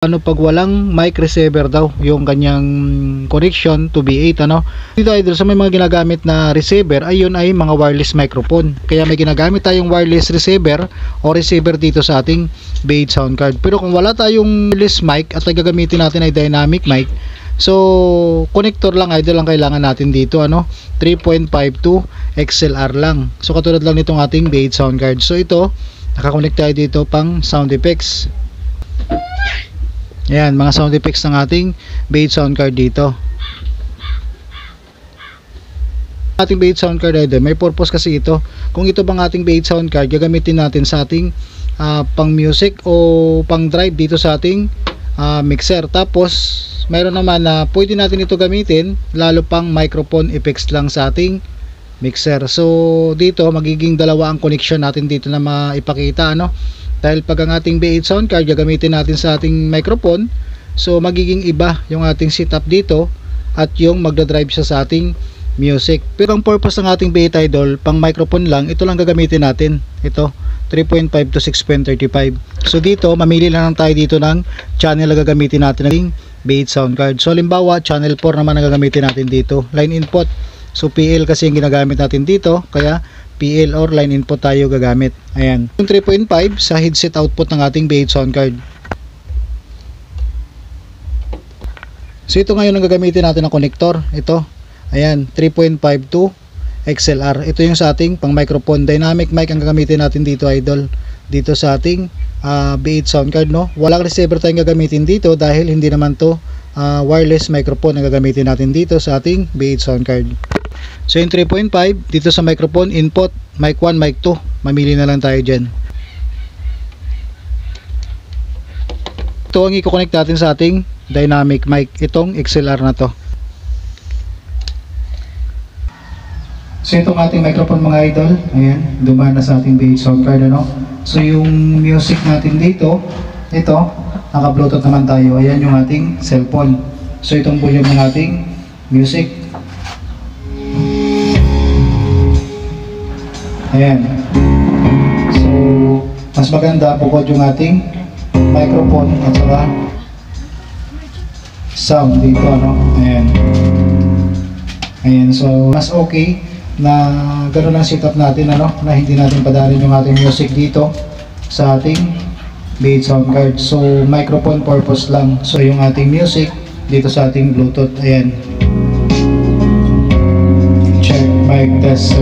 Ano pag walang mic receiver daw yung kanyang connection to B8 ano. Dito idol sa may mga ginagamit na receiver ayun ay mga wireless microphone. Kaya may ginagamit tayong wireless receiver o receiver dito sa ating B8 sound card. Pero kung wala tayong wireless mic at ang gagamitin natin ay dynamic mic, so connector lang idol ang kailangan natin dito ano, 3.52 XLR lang. So katulad lang nitong ating B8 sound card. So ito nakakonect tayo dito pang sound effects. Ayan, mga sound effects ng ating B8 sound card dito. Ating B8 sound card idol, may purpose kasi ito. Kung ito bang ating B8 sound card, gagamitin natin sa ating pang music o pang drive dito sa ating mixer. Tapos, mayroon naman na pwede natin ito gamitin, lalo pang microphone effects lang sa ating mixer. So, dito, magiging dalawa ang connection natin dito na maipakita, ano? Dahil pag ang ating B8 sound card gagamitin natin sa ating microphone, so magiging iba yung ating setup dito at yung magdadrive siya sa ating music. Pero ang purpose ng ating B8 idol, pang microphone lang, ito lang gagamitin natin. Ito, 3.5 to 6.35. So dito, mamili lang tayo dito ng channel na gagamitin natin ng B8 sound card. So halimbawa, channel 4 naman ang gagamitin natin dito. Line input. So PL kasi yung ginagamit natin dito, kaya PL or line input tayo gagamit. Ayan. Yung 3.5 sa headset output ng ating B8 sound card. So ito ngayon ang gagamitin natin ng connector. Ito. Ayan. 3.52 XLR. Ito yung sa ating pang microphone. Dynamic mic ang gagamitin natin dito idol. Dito sa ating B8 sound card no. Walang receiver tayong gagamitin dito dahil hindi naman to wireless microphone ang gagamitin natin dito sa ating B8 sound card. So yung 3.5 dito sa microphone input, mic 1, mic 2. Mamili na lang tayo dyan. Ito ang i-connect natin sa ating dynamic mic, itong XLR na to. So itong ating microphone mga idol, ayan, dumaan na sa ating B8 sound card ano. So yung music natin dito, ito, naka-bluetooth naman tayo. Ayan yung ating cellphone. So itong volume ng ating music. Ayan. So, mas maganda bukod yung ating microphone at saka sound dito, ano? Ayan. Ayan. So, mas okay na gano'n ang setup natin, ano? Na hindi natin padalin yung ating music dito sa ating B8 sound card. So, microphone purpose lang. So, yung ating music dito sa ating Bluetooth. Ayan. Check, mic test.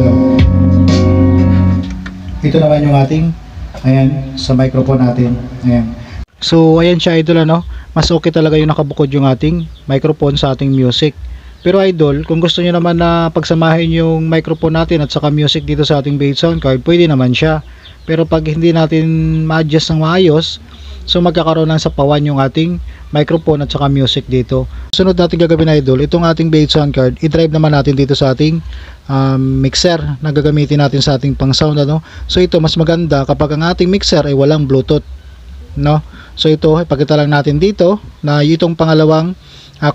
Ito naman yung ating, ayan, sa microphone natin. Ayan. So, ayan siya idol, ano? Mas okay talaga yung nakabukod yung ating microphone sa ating music. Pero idol, kung gusto niyo naman na pagsamahin yung microphone natin at saka music dito sa ating B8 sound card, pwede naman siya. Pero pag hindi natin ma-adjust ng maayos, so magkakaroon ng sapawan yung ating microphone at saka music dito. Sunod natin gagawin idol, itong ating B8 sound card, i-drive naman natin dito sa ating mixer na gagamitin natin sa ating pang sound ano. So ito mas maganda kapag ang ating mixer ay walang Bluetooth, no? So ito ipakita lang natin dito na itong pangalawang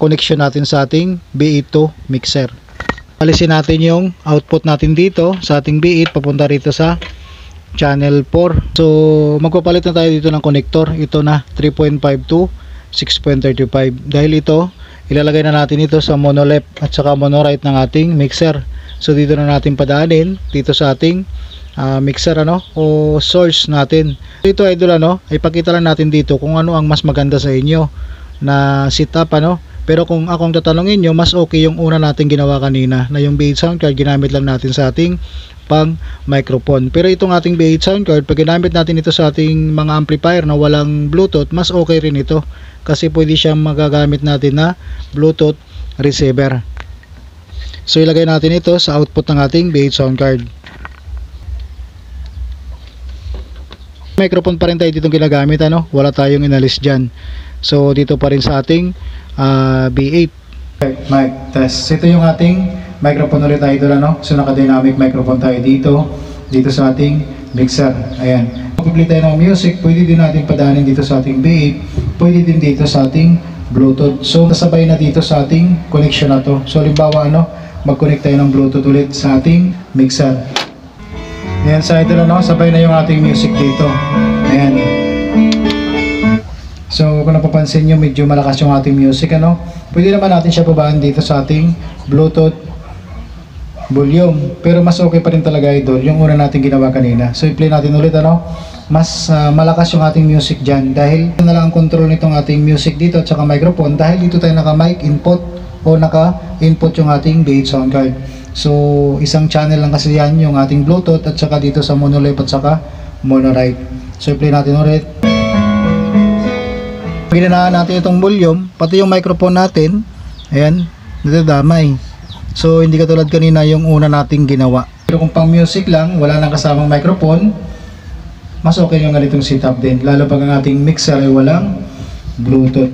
connection natin sa ating B8 to mixer. Alisin natin yung output natin dito sa ating B8 papunta rito sa channel 4. So magpapalit na tayo dito ng connector. Ito na 3.5 to 6.35. Dahil ito ilalagay na natin ito sa mono left at saka mono right ng ating mixer. So dito na natin padaanin dito sa ating mixer ano o source natin. Dito idol ano, ipakita lang natin dito kung ano ang mas maganda sa inyo na setup ano. Pero kung akong tatanungin nyo, mas okay yung una natin ginawa kanina na yung B8 sound card ginamit lang natin sa ating pang microphone. Pero itong ating B8 sound card, pag ginamit natin ito sa ating mga amplifier na walang Bluetooth, mas okay rin ito kasi pwede siyang magagamit natin na Bluetooth receiver. So ilagay natin ito sa output ng ating B8 sound card. Microphone pa rin tayo ditong ginagamit ano, wala tayong inalis dyan. So dito pa rin sa ating B8 mic test. Ito yung ating microphone ulit idol ano. So naka-dynamic microphone tayo dito sa ating mixer. Ayan. Pag-play tayo ng music, pwede din natin padaanin dito sa ating B8, pwede din dito sa ating Bluetooth. So nasabay na dito sa ating connection na to. So halimbawa ano, mag-connect tayo ng Bluetooth ulit sa ating mixer. Ayan sa idol ano, sabay na yung ating music dito. Ayan. So kung napapansin nyo, medyo malakas yung ating music, ano. Pwede naman natin siya babaan dito sa ating Bluetooth volume, pero mas okay pa rin talaga idol yung una natin ginawa kanina. So i-play natin ulit, ano. Mas malakas yung ating music dyan dahil na lang ang control nitong ating music dito at saka microphone, dahil dito tayo naka mic input o naka input yung ating DH sound card. So isang channel lang kasi yan yung ating Bluetooth at saka dito sa monolip at saka mono-right. So i-play natin ulit. Pinanahan natin itong volume, pati yung microphone natin, ayan, nadadamay. So hindi katulad kanina yung una nating ginawa. Pero kung pang music lang, wala nang kasamang microphone, mas okay yung ganitong setup din. Lalo pag ang ating mixer ay walang Bluetooth.